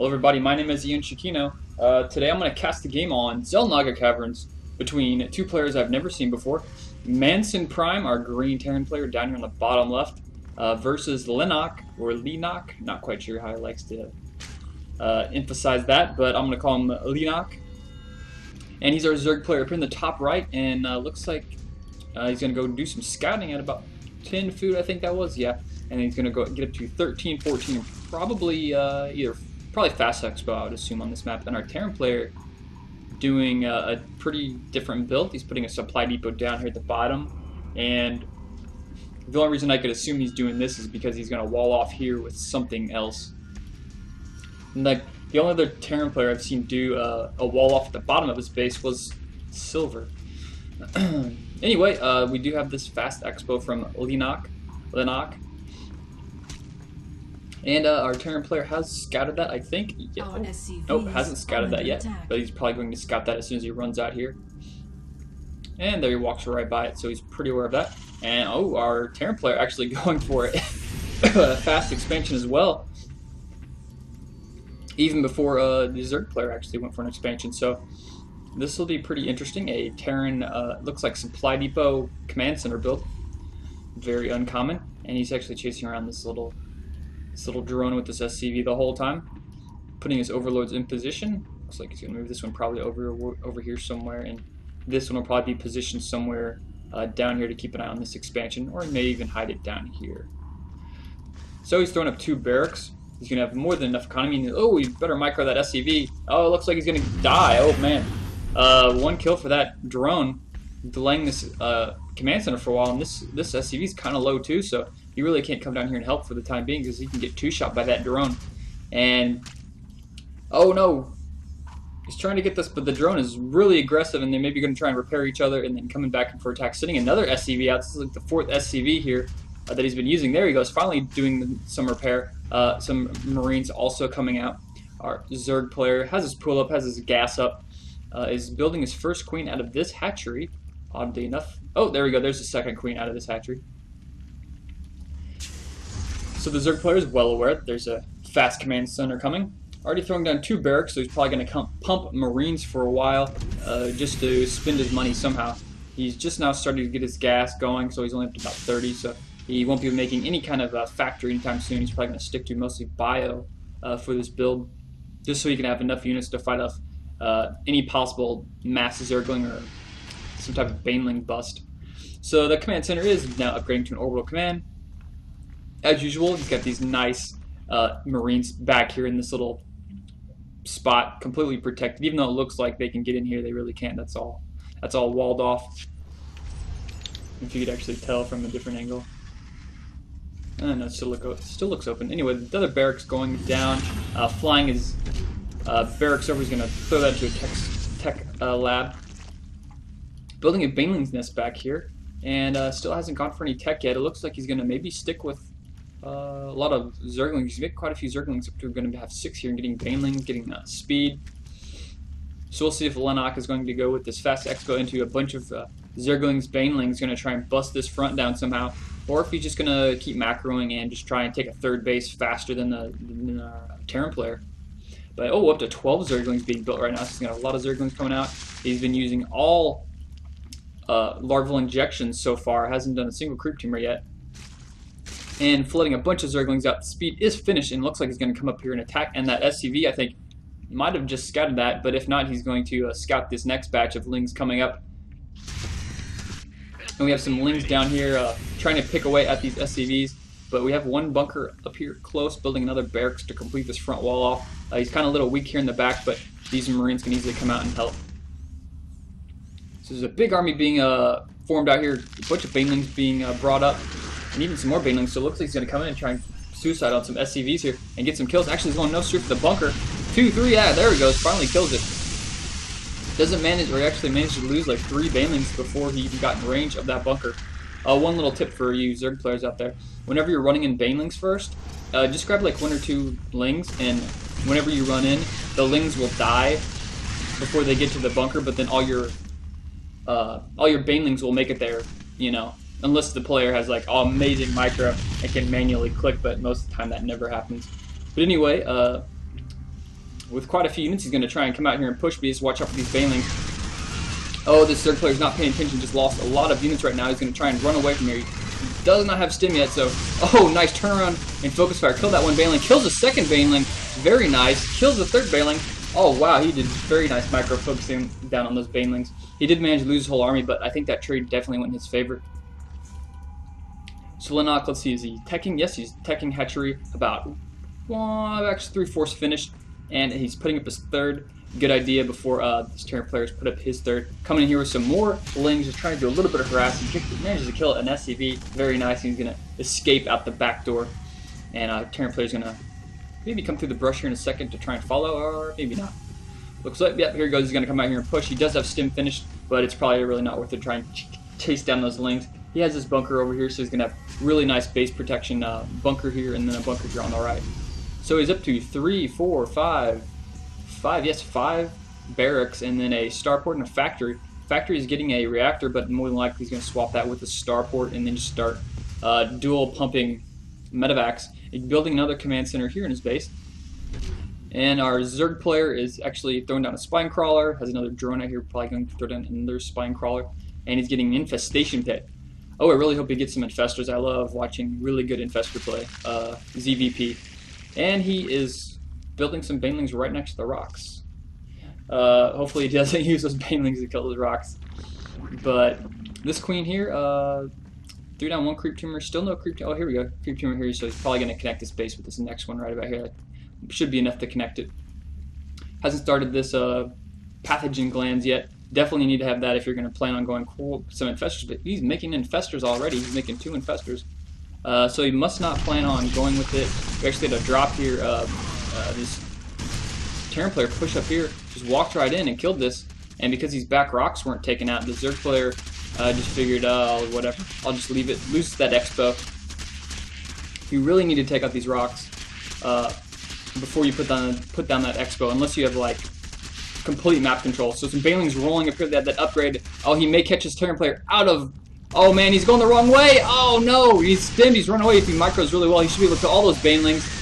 Hello everybody, my name is Ian Shikino. Today I'm going to cast a game on Leenock Caverns between two players I've never seen before. MasonPrime, our green Terran player down here on the bottom left, versus Leenock, not quite sure how he likes to emphasize that, but I'm going to call him Leenock. And he's our Zerg player up here in the top right, and looks like he's going to go do some scouting at about 10 food, I think that was, yeah. And he's going to go get up to 13, 14, and probably probably fast expo, I would assume, on this map. And our Terran player doing a pretty different build. He's putting a supply depot down here at the bottom, and the only reason I could assume he's doing this is because he's going to wall off here with something else. And like the only other Terran player I've seen do a wall off at the bottom of his base was Silver. Anyway, we do have this fast expo from Leenock. And our Terran player has scouted that, I think. Yeah. Nope, hasn't scouted that yet, but he's probably going to scout that as soon as he runs out here. And there he walks right by it, so he's pretty aware of that. And oh, our Terran player actually going for it. Fast expansion as well. Even before the Zerg player actually went for an expansion. So this will be pretty interesting. A Terran, looks like supply depot command center build. Very uncommon. And he's actually chasing around this little drone with this SCV the whole time, putting his overlords in position. Looks like he's going to move this one probably over here somewhere, and this one will probably be positioned somewhere down here to keep an eye on this expansion, or he may even hide it down here. So he's throwing up 2 barracks. He's going to have more than enough economy. Oh, he better micro that SCV. Oh, it looks like he's going to die. Oh, man. 1 kill for that drone, delaying this command center for a while, and this SCV is kind of low too, so you really can't come down here and help for the time being because he can get 2-shot by that drone. And oh no, he's trying to get this, but the drone is really aggressive, and they may be going to try and repair each other and then coming back in for attack, sending another SCV out. This is like the 4th SCV here that he's been using. There he goes, finally doing some repair. Some Marines also coming out. Our Zerg player has his pull up, has his gas up, is building his first queen out of this hatchery, oddly enough. Oh, there we go, there's the second queen out of this hatchery. So the Zerg player is well aware that there's a fast command center coming. Already throwing down 2 barracks, so he's probably going to pump Marines for a while, just to spend his money somehow. He's just now starting to get his gas going, so he's only up to about 30, so he won't be making any kind of factory anytime soon. He's probably going to stick to mostly bio for this build, just so he can have enough units to fight off any possible mass Zergling or some type of Baneling bust. So the command center is now upgrading to an orbital command. As usual, he's got these nice Marines back here in this little spot, completely protected. Even though it looks like they can get in here, they really can't. That's all walled off. If you could actually tell from a different angle. No, it still looks open. Anyway, the other barracks going down, flying his barracks over. He's going to throw that into a tech lab. Building a Baneling's nest back here, and still hasn't gone for any tech yet. It looks like he's going to maybe stick with a lot of Zerglings. He's got quite a few Zerglings. We're going to have 6 here and getting Banelings, getting speed. So we'll see if Leenock is going to go with this fast expo into a bunch of Zerglings, Banelings, going to try and bust this front down somehow, or if he's just going to keep macroing and just try and take a 3rd base faster than the Terran player. But oh, up to 12 Zerglings being built right now. So he's got a lot of Zerglings coming out. He's been using all larval injections so far. Hasn't done a single creep tumor yet. And flooding a bunch of Zerglings out. The speed is finished, and looks like he's going to come up here and attack. And that SCV, I think, might have just scouted that, but if not, he's going to scout this next batch of Lings coming up. And we have some Lings down here trying to pick away at these SCVs, but we have 1 bunker up here close, building another barracks to complete this front wall off. He's kind of a little weak here in the back, but these Marines can easily come out and help. So there's a big army being formed out here, a bunch of Banelings being brought up, and even some more Banelings, so it looks like he's going to come in and try and suicide on some SCVs here and get some kills. Actually, he's going no straight for the bunker. 2, 3, yeah, there he goes, finally kills it. Doesn't manage, or he actually managed to lose like 3 Banelings before he even got in range of that bunker. One little tip for you Zerg players out there, whenever you're running in Banelings first, just grab like 1 or 2 Lings, and whenever you run in, the Lings will die before they get to the bunker, but then all your Banelings will make it there, you know, unless the player has like amazing micro and can manually click, but most of the time that never happens. But anyway, with quite a few units. He's going to try and come out here and push, but just watch out for these banelings. Oh, this Zerg player's not paying attention, just lost a lot of units right now. He's going to try and run away from here. He does not have stim yet, so, oh, nice turnaround and focus fire. Kill that one baneling, kills the second baneling, very nice, kills the third baneling. Oh, wow, he did very nice micro focusing down on those banelings. He did manage to lose his whole army, but I think that trade definitely went in his favor. So Leenock, let's see, is he teching? Yes, he's teching hatchery about, well, actually 3/4 finished, and he's putting up his third. Good idea before this Terran players put up his third. Coming in here with some more lings, just trying to do a little bit of harassing. Manages to kill an SCV, very nice. He's gonna escape out the back door, and Terran player's gonna maybe come through the brush here in a second to try and follow, or maybe not. Looks like, yep, here he goes. He's gonna come out here and push. He does have stim finished, but it's probably really not worth it trying to chase down those lings. He has this bunker over here, so he's gonna have really nice base protection bunker here, and then a bunker here on the right. So he's up to 3, 4, 5 barracks, and then a starport and a factory. Factory is getting a reactor, but more than likely he's going to swap that with a starport and then just start dual pumping medevacs. He's building another command center here in his base. And our Zerg player is actually throwing down a spine crawler, has another drone out here, probably going to throw down another spine crawler, and he's getting an infestation pit. Oh, I really hope he gets some infestors. I love watching really good infestor play, ZVP. And he is building some banelings right next to the rocks. Hopefully he doesn't use those banelings to kill those rocks. But this queen here, threw down one creep tumor, still no creep tumor. Oh, here we go, creep tumor here, so he's probably going to connect this base with this next one right about here. That should be enough to connect it. Hasn't started this pathogen glands yet. Definitely need to have that if you're going to plan on going cool some infestors, but he's making infestors already. He's making 2 infestors. So he must not plan on going with it. We actually had a drop here. This Terran player push up here, just walked right in and killed this, and because these back rocks weren't taken out, the Zerg player just figured, oh, whatever, I'll just leave it, lose that expo. You really need to take out these rocks before you put down that expo, unless you have like complete map control. So some banelings rolling up here, they have that upgrade. Oh, he may catch his Terran player out of, oh man, he's going the wrong way. Oh no, he's stimmed, he's run away. If he micros really well, he should be able to kill all those banelings.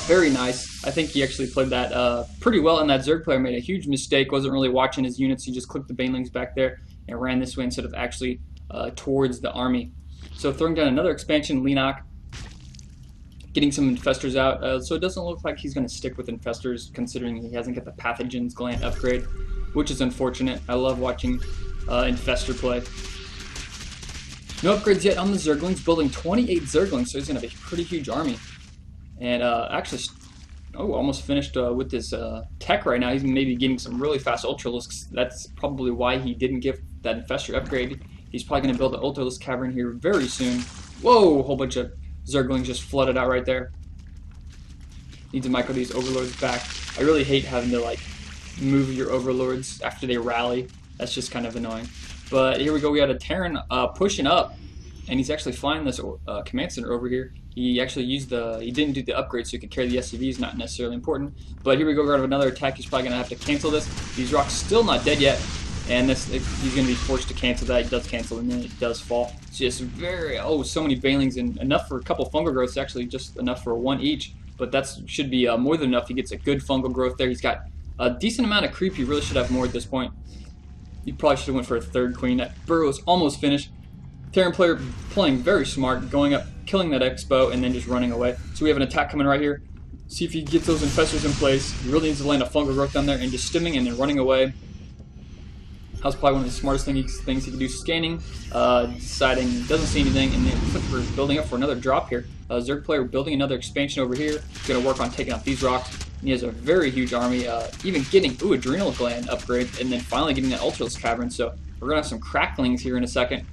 Very nice. I think he actually played that pretty well, and that Zerg player made a huge mistake, wasn't really watching his units. He just clicked the banelings back there and ran this way instead of actually towards the army. So throwing down another expansion, Leenock, getting some infestors out. So it doesn't look like he's going to stick with infestors, considering he hasn't got the pathogens gland upgrade, which is unfortunate. I love watching infestor play. No upgrades yet on the Zerglings, building 28 Zerglings, so he's going to have a pretty huge army. And actually, oh, almost finished with this tech right now. He's maybe getting some really fast ultralisks. That's probably why he didn't give that infestor upgrade. He's probably going to build an ultralisk cavern here very soon. Whoa, a whole bunch of Zerglings just flooded out right there. Need to micro these overlords back. I really hate having to like move your overlords after they rally. That's just kind of annoying. But here we go. We got a Terran pushing up, and he's actually flying this command center over here. He actually used he didn't do the upgrade so he could carry the SCVs, not necessarily important. But here we go, we're going to have another attack. He's probably going to have to cancel this. These rocks still not dead yet, and he's going to be forced to cancel that. He does cancel, and then it does fall. It's just very, so many banelings, and enough for a couple fungal growths, actually just enough for 1 each. But that should be more than enough. He gets a good fungal growth there. He's got a decent amount of creep. He really should have more at this point. He probably should have went for a third queen. That burrow is almost finished. Terran player playing very smart, going up, killing that expo, and then just running away. So we have an attack coming right here. See if he gets those infestors in place. He really needs to land a fungal growth down there and just stimming and then running away. That was probably one of the smartest things he could do. Scanning, deciding he doesn't see anything, and then we're building up for another drop here. Zerg player building another expansion over here. He's going to work on taking out these rocks. And he has a very huge army, even getting adrenal gland upgrade, and then finally getting that ultralisk cavern. So we're going to have some cracklings here in a second.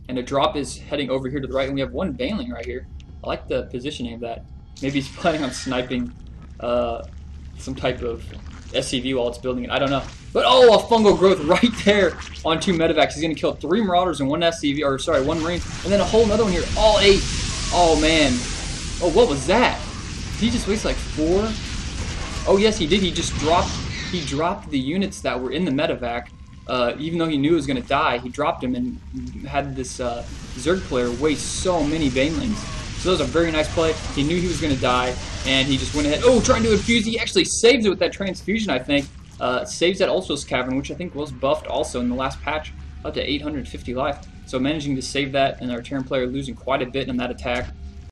And a drop is heading over here to the right, and we have one baneling right here. I like the positioning of that. Maybe he's planning on sniping some type of SCV while it's building it. I don't know. But oh, a fungal growth right there on 2 medevacs. He's going to kill 3 marauders and 1 SCV, or sorry, 1 marine, and then a whole another one here. All 8. Oh man. Oh, what was that? Did he just waste like 4? Oh yes, he did. He just dropped. He dropped the units that were in the medevac. Even though he knew he was going to die, he dropped him and had this Zerg player waste so many banelings. So that was a very nice play. He knew he was going to die, and he just went ahead. Oh, trying to infuse. He actually saves it with that transfusion, I think. Saves that ultralisk cavern, which I think was buffed also in the last patch, up to 850 life. So managing to save that, and our Terran player losing quite a bit in that attack.